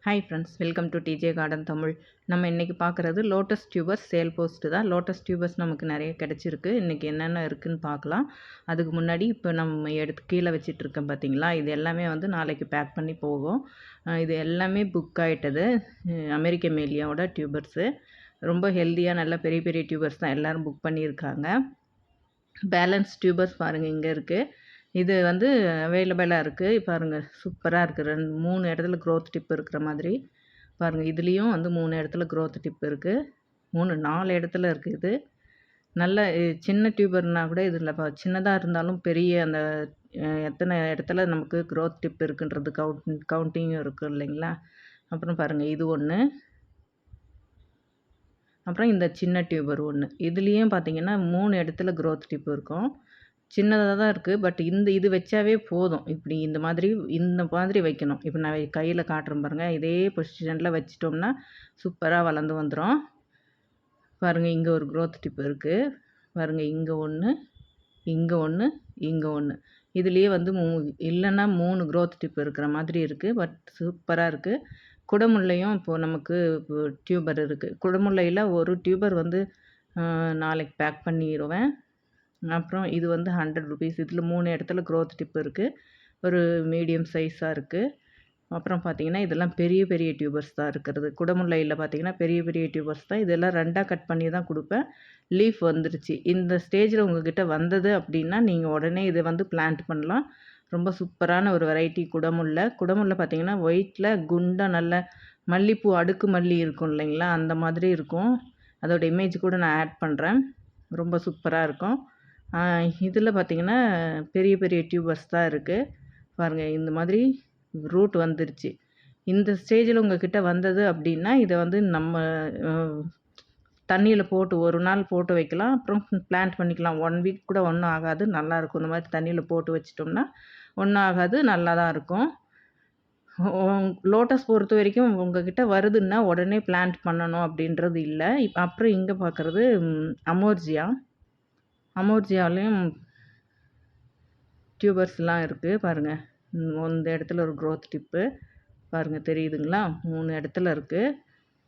Hi friends, welcome to DJ garden Tamil. நம்ம இன்றைக்கி பார்க்குறது லோட்டஸ் டியூபர்ஸ் சேல் போஸ்ட்டு தான். லோட்டஸ் டியூபர்ஸ் நமக்கு நிறைய கிடச்சிருக்கு. இன்றைக்கி என்னென்ன இருக்குதுன்னு பார்க்கலாம். அதுக்கு முன்னாடி இப்போ நம்ம எடுத்து கீழே வச்சிட்ருக்கேன் பார்த்தீங்களா, இது எல்லாமே வந்து நாளைக்கு பேக் பண்ணி போகும். இது எல்லாமே புக் ஆகிட்டது. அமெரிக்க மேலியாவோட டியூபர்ஸு ரொம்ப ஹெல்த்தியாக நல்ல பெரிய பெரிய டியூபர்ஸ் தான் எல்லோரும் புக் பண்ணியிருக்காங்க. பேலன்ஸ் டியூபர்ஸ் பாருங்கள் இங்கே இருக்குது. இது வந்து அவைலபிளாக இருக்குது. பாருங்கள் சூப்பராக இருக்குது. 3 இடத்துல க்ரோத் டிப் இருக்கிற மாதிரி பாருங்கள். இதுலேயும் வந்து 3 இடத்துல க்ரோத் டிப் இருக்குது. 4 இடத்துல இருக்குது. இது நல்ல சின்ன டியூபர்னால் கூட இதில் சின்னதாக இருந்தாலும் பெரிய அந்த எத்தனை இடத்துல நமக்கு க்ரோத் டிப் இருக்குன்றது கவுண்டிங்கும் இருக்குது இல்லைங்களா. அப்புறம் பாருங்கள் இது ஒன்று, அப்புறம் இந்த சின்ன டியூபர் ஒன்று. இதுலேயும் பார்த்தீங்கன்னா 3 இடத்துல க்ரோத் டிப் இருக்கும். சின்னதாக தான் இருக்குது. பட் இது வச்சாவே போதும். இப்படி இந்த மாதிரி வைக்கணும். இப்போ நான் கையில் காட்டுறேன் பாருங்கள். இதே பொசிஷனில் வச்சிட்டோம்னா சூப்பராக வளர்ந்து வந்துடும். பாருங்கள் இங்கே ஒரு க்ரோத் டிப் இருக்குது. பாருங்கள் இங்கே ஒன்று, இங்கே ஒன்று, இங்கே ஒன்று. இதுலேயே வந்து இல்லைன்னா 3 க்ரோத் டிப் இருக்கிற மாதிரி இருக்குது. பட் சூப்பராக இருக்குது. குடமுல்லையும் இப்போது நமக்கு டியூபர் இருக்குது. குடமுல்லையில் ஒரு டியூபர் வந்து நாளைக்கு பேக் பண்ணிடுவேன். அப்புறம் இது வந்து 100 ருபீஸ். இதில் 3 இடத்துல க்ரோத் டிப் இருக்குது. ஒரு மீடியம் சைஸாக இருக்குது. அப்புறம் பார்த்திங்கன்னா இதெல்லாம் பெரிய பெரிய டியூபர்ஸ் தான் இருக்கிறது. குடமுல்லையில் பார்த்திங்கன்னா பெரிய பெரிய டியூபர்ஸ் தான். இதெல்லாம் 2ஆக கட் பண்ணி தான் கொடுப்பேன். லீஃப் வந்துருச்சு. இந்த ஸ்டேஜில் உங்கள்கிட்ட வந்தது அப்படின்னா நீங்கள் உடனே இதை வந்து பிளான்ட் பண்ணலாம். ரொம்ப சூப்பரான ஒரு வெரைட்டி குடமுல்லை. பார்த்திங்கன்னா ஒயிட்டில் குண்டாக நல்ல மல்லிப்பூ அடுக்கு மல்லி இருக்கும் இல்லைங்களா, அந்த மாதிரி இருக்கும். அதோட இமேஜ் கூட நான் ஆட் பண்ணுறேன். ரொம்ப சூப்பராக இருக்கும். இதில் பார்த்திங்கன்னா பெரிய பெரிய டியூபர்ஸ் தான் இருக்குது. பாருங்கள் இந்த மாதிரி ரூட் வந்துருச்சு. இந்த ஸ்டேஜில் உங்கள்கிட்ட வந்தது அப்படின்னா இதை வந்து நம்ம தண்ணியில் போட்டு ஒரு நாள் போட்டு வைக்கலாம். அப்புறம் பிளான்ட் பண்ணிக்கலாம். 1 வீக் கூட ஒன்றும் ஆகாது. நல்லாயிருக்கும். இந்த மாதிரி தண்ணியில் போட்டு வச்சிட்டோம்னா ஒன்றும் ஆகாது. நல்லா தான் இருக்கும். லோட்டஸ் பொறுத்த வரைக்கும் உங்கள்கிட்ட வருதுன்னா உடனே பிளான்ட் பண்ணணும் அப்படின்றது இல்லை. அப்புறம் இங்கே பார்க்குறது அமோர்ஜியாவிலையும் டியூபர்ஸ்லாம் இருக்குது. பாருங்கள் இந்த இடத்துல ஒரு க்ரோத் டிப்பு பாருங்கள் தெரியுதுங்களா. 3 இடத்துல இருக்குது.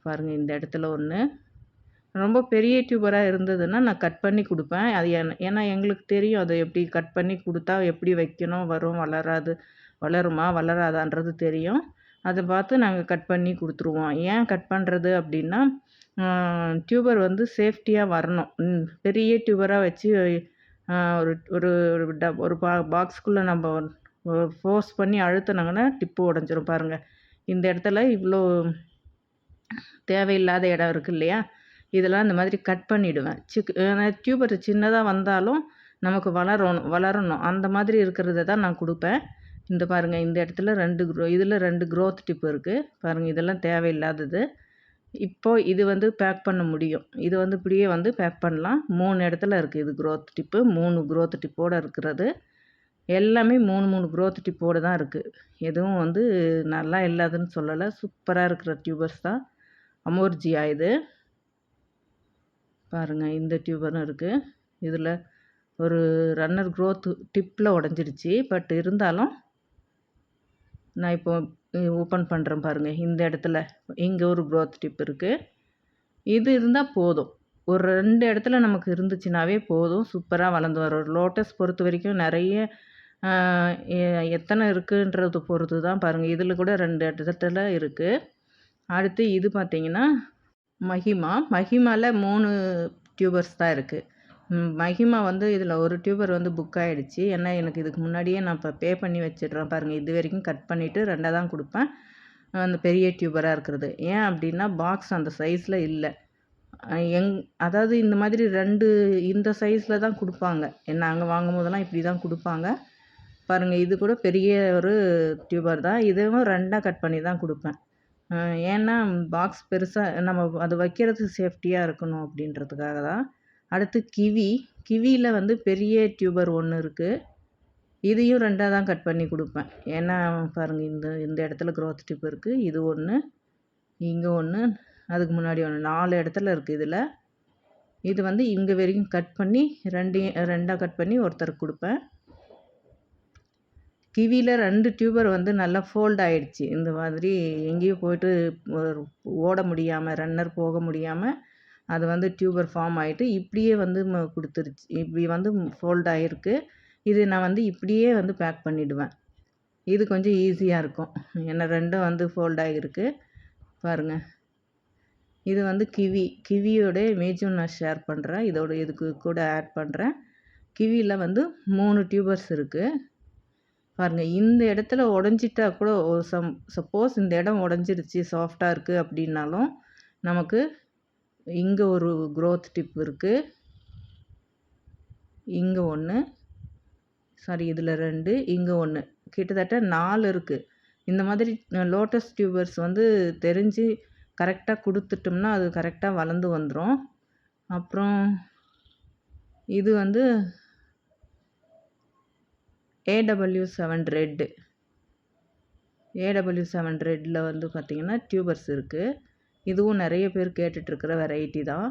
பாருங்கள் இந்த இடத்துல ஒன்று. ரொம்ப பெரிய டியூபராக இருந்ததுன்னா நான் கட் பண்ணி கொடுப்பேன். அது ஏன்னா எங்களுக்கு தெரியும் அதை எப்படி கட் பண்ணி கொடுத்தா எப்படி வைக்கணும், வளருமா வளராதான்றது தெரியும். அதை பார்த்து நாங்கள் கட் பண்ணி கொடுத்துருவோம். ஏன் கட் பண்ணுறது அப்படின்னா டியூபர் வந்து சேஃப்டியாக வரணும். பெரிய டியூபராக வச்சு ஒரு ஒரு ஒரு பாக்ஸ்க்குள்ளே நம்ம ஃபோர்ஸ் பண்ணி அழுத்தினாங்கன்னா டிப்பு உடஞ்சிரும். பாருங்கள் இந்த இடத்துல இவ்வளோ தேவையில்லாத இடம் இருக்குது இல்லையா, இதெல்லாம் இந்த மாதிரி கட் பண்ணிவிடுவேன். டியூபர் சின்னதாக வந்தாலும் நமக்கு வளரணும் அந்த மாதிரி இருக்கிறத தான் நான் கொடுப்பேன். இந்த பாருங்கள் இந்த இடத்துல 2 க்ரோத் டிப் இருக்குது. பாருங்கள் இதெல்லாம் தேவையில்லாதது. இப்போது இது வந்து பேக் பண்ண முடியும். இது வந்து இப்படியே வந்து பேக் பண்ணலாம். 3 இடத்துல இருக்குது இது க்ரோத் டிப்பு. 3 க்ரோத் டிப்போடு இருக்கிறது எல்லாமே 3 க்ரோத் டிப்போடு தான் இருக்குது. எதுவும் வந்து நல்லா இல்லாதுன்னு சொல்லலை. சூப்பராக இருக்கிற டியூபர்ஸ் தான் அமோர்ஜியா. இது பாருங்கள் இந்த டியூபரும் இருக்குது. இதில் ஒரு ரன்னர் க்ரோத் டிப்பில் உடஞ்சிருச்சு. பட் இருந்தாலும் நான் இப்போ ஓப்பன் பண்ணுறேன் பாருங்கள். இந்த இடத்துல இங்கே ஒரு க்ரோத் டிப் இருக்குது. இது இருந்தால் போதும். ஒரு 2 இடத்துல நமக்கு இருந்துச்சுனாவே போதும். சூப்பராக வளர்ந்து வரும். லோட்டஸ் பொறுத்த வரைக்கும் நிறைய எத்தனை இருக்குன்றது பொறுத்து தான். பாருங்கள் இதில் கூட 2 இடத்துல இருக்குது. அடுத்து இது பார்த்திங்கன்னா மஹிமாவில் 3 டியூபர்ஸ் தான் இருக்குது. மஹிமா வந்து இதில் ஒரு டியூபர் வந்து புக் ஆகிடுச்சு. ஏன்னா எனக்கு இதுக்கு முன்னாடியே நான் இப்போ பே பண்ணி வச்சிடுறேன். பாருங்கள் இது வரைக்கும் கட் பண்ணிவிட்டு 2ஆக தான் கொடுப்பேன். அந்த பெரிய டியூபராக இருக்கிறது ஏன் அப்படின்னா பாக்ஸ் அந்த சைஸில் இல்லை. அதாவது இந்த மாதிரி 2 இந்த சைஸில் தான் கொடுப்பாங்க. நாங்கள் வாங்கும் போதெல்லாம் இப்படி தான் கொடுப்பாங்க. பாருங்கள் இது கூட பெரிய ஒரு டியூபர் தான். இதுவும் 2ஆக கட் பண்ணி தான் கொடுப்பேன். ஏன்னா பாக்ஸ் பெருசாக நம்ம அது வைக்கிறது சேஃப்டியாக இருக்கணும் அப்படின்றதுக்காக தான். அடுத்து கிவியில் வந்து பெரிய டியூபர் ஒன்று இருக்குது. இதையும் 2ஆக தான் கட் பண்ணி கொடுப்பேன். ஏன்னா பாருங்கள் இந்த இடத்துல க்ரோத் டிப் இருக்குது. இது ஒன்று, இங்கே ஒன்று, அதுக்கு முன்னாடி ஒன்று, 4 இடத்துல இருக்குது. இதில் இது வந்து இங்கே வரைக்கும் கட் பண்ணி 2ஆக கட் பண்ணி ஒருத்தருக்கு கொடுப்பேன். கிவியில் 2 டியூபர் வந்து நல்லா ஃபோல்ட் ஆயிடுச்சு. இந்த மாதிரி எங்கேயும் போயிட்டு ஓட முடியாமல், ரன்னர் போக முடியாமல் அது வந்து டியூபர் ஃபார்ம் ஆகிட்டு இப்படியே வந்து கொடுத்துருச்சு. இப்படி வந்து ஃபோல்ட் ஆகிருக்கு. இது நான் வந்து இப்படியே வந்து பேக் பண்ணிவிடுவேன். இது கொஞ்சம் ஈஸியாக இருக்கும். ஏன்னா 2ம் வந்து ஃபோல்ட் ஆகிருக்கு பாருங்கள். இது வந்து கிவியோட இமேஜும் நான் ஷேர் பண்ணுறேன். இதுக்கு கூட ஆட் பண்ணுறேன். கிவியில் வந்து 3 டியூபர்ஸ் இருக்குது பாருங்கள். இந்த இடத்துல உடஞ்சிட்டா கூட சப்போஸ் இந்த இடம் உடஞ்சிருச்சு, சாஃப்டாக இருக்குது அப்படின்னாலும் நமக்கு இங்கே ஒரு க்ரோத் டிப் இருக்குது. இங்கே ஒன்று, சாரி இதில் 2, இங்கே ஒன்று, கிட்டத்தட்ட 4 இருக்குது. இந்த மாதிரி லோட்டஸ் டியூபர்ஸ் வந்து தெரிஞ்சு கரெக்டாக கொடுத்துட்டோம்னா அது கரெக்டாக வளர்ந்து வந்துடும். அப்புறம் இது வந்து AW7 ரெட். AW7 ரெட்டில் வந்து பார்த்திங்கன்னா டியூபர்ஸ் இருக்குது. இதுவும் நிறைய பேர் கேட்டுட்ருக்கிற வெரைட்டி தான்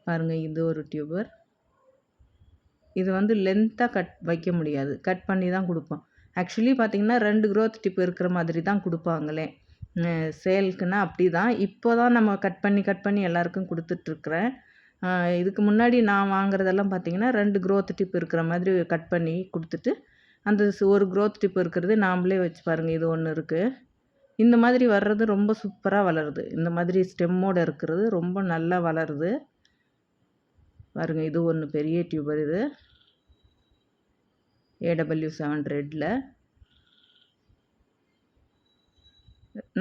பாருங்கள். இது ஒரு டியூபர். இது வந்து லென்த்தாக வைக்க முடியாது, கட் பண்ணி தான் கொடுப்போம். ஆக்சுவலி பார்த்திங்கன்னா 2 க்ரோத் டிப் இருக்கிற மாதிரி தான் கொடுப்பாங்களே சேல்க்குன்னா. அப்படி தான் இப்போ தான் நம்ம கட் பண்ணி எல்லாருக்கும் கொடுத்துட்ருக்குறேன். இதுக்கு முன்னாடி நான் வாங்குறதெல்லாம் பார்த்திங்கன்னா 2 க்ரோத் டிப் இருக்கிற மாதிரி கட் பண்ணி கொடுத்துட்டு அந்த ஒரு க்ரோத் டிப் இருக்கிறது நாம்ளே வச்சு பாருங்கள். இது ஒன்று இருக்குது. இந்த மாதிரி வர்றது ரொம்ப சூப்பராக வளருது. இந்த மாதிரி ஸ்டெம்மோடு இருக்கிறது ரொம்ப நல்லா வளருது பாருங்கள். இது ஒன்று பெரிய டியூபர். இது AW7 ரெட்டில்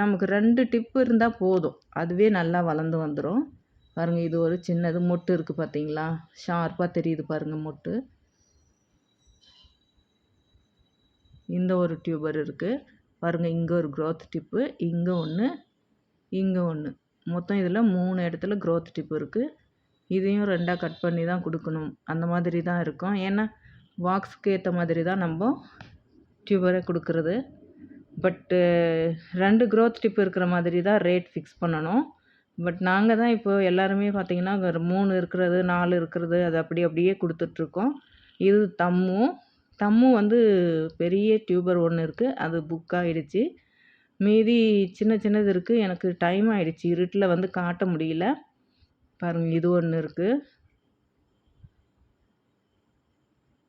நமக்கு 2 டிப்பு இருந்தால் போதும், அதுவே நல்லா வளர்ந்து வந்துடும் பாருங்கள். இது ஒரு சின்னது மொட்டு இருக்குது பார்த்தீங்களா, ஷார்ப்பாக தெரியுது பாருங்கள் மொட்டு. இந்த ஒரு டியூபர் இருக்குது பாருங்கள். இங்கே ஒரு க்ரோத் டிப்பு, இங்கே ஒன்று, இங்கே ஒன்று, மொத்தம் இதில் 3 இடத்துல க்ரோத் டிப்பு இருக்குது. இதையும் 2ஆக கட் பண்ணி தான் கொடுக்கணும். அந்த மாதிரி தான் இருக்கும். ஏன்னா பாக்ஸுக்கு ஏற்ற மாதிரி தான் நம்ம டியூபரை கொடுக்குறது. பட்டு 2 க்ரோத் டிப் இருக்கிற மாதிரி தான் ரேட் ஃபிக்ஸ் பண்ணணும். பட் நாங்கள் தான் இப்போ எல்லாருமே பார்த்திங்கன்னா 3 இருக்கிறது, 4 இருக்கிறது, அது அப்படியே கொடுத்துட்ருக்கோம். இது தம்மு வந்து பெரிய டியூபர் ஒன்று இருக்குது, அது புக் ஆகிடுச்சு. மீதி சின்னது இருக்குது. எனக்கு டைம் ஆகிடுச்சு, இருட்டில் வந்து காட்ட முடியல பாருங்கள். இது ஒன்று இருக்குது.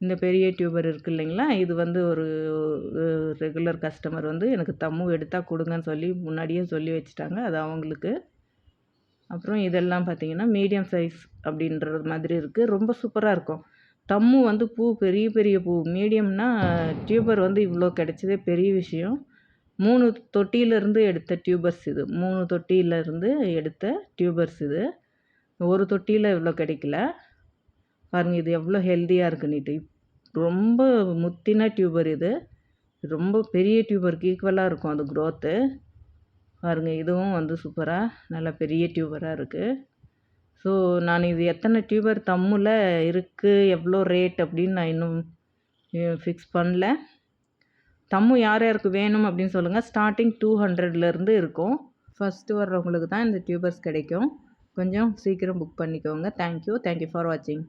இந்த பெரிய டியூபர் இருக்குது இல்லைங்களா, இது வந்து ஒரு ரெகுலர் கஸ்டமர் வந்து எனக்கு தம்மு எடுத்தால் கொடுங்கன்னு சொல்லி முன்னாடியே சொல்லி வச்சுட்டாங்க, அது அவங்களுக்கு. அப்புறம் இதெல்லாம் பார்த்திங்கன்னா மீடியம் சைஸ் அப்படின்றது மாதிரி இருக்குது. ரொம்ப சூப்பராக இருக்கும். தம்மு வந்து பூ பெரிய பூ. மீடியம்னா டியூபர் வந்து இவ்வளோ கிடைச்சதே பெரிய விஷயம். 3 தொட்டியிலேருந்து எடுத்த டியூபர்ஸ் இது. 3 தொட்டியிலேருந்து எடுத்த டியூபர்ஸ் இது. ஒரு தொட்டியில் இவ்வளோ கிடைக்கல பாருங்கள். இது எவ்வளோ ஹெல்த்தியாக இருக்குன்னுட்டு. ரொம்ப முத்தின டியூபர் இது. ரொம்ப பெரிய டியூபருக்கு ஈக்குவலாக இருக்கும் அது க்ரோத்து பாருங்கள். இதுவும் வந்து சூப்பராக நல்லா பெரிய டியூபராக இருக்குது. ஸோ நான் இது எத்தனை டியூபர் தம்மில் இருக்குது, எவ்வளோ ரேட் அப்படின்னு நான் இன்னும் ஃபிக்ஸ் பண்ணல. தம்மு யாருக்கு வேணும் அப்படின்னு சொல்லுங்கள். ஸ்டார்டிங் 200லேருந்து இருக்கும். ஃபஸ்ட்டு வர்றவங்களுக்கு தான் இந்த டியூபர்ஸ் கிடைக்கும். கொஞ்சம் சீக்கிரம் புக் பண்ணிக்கோங்க. தேங்க்யூ ஃபார் வாட்சிங்.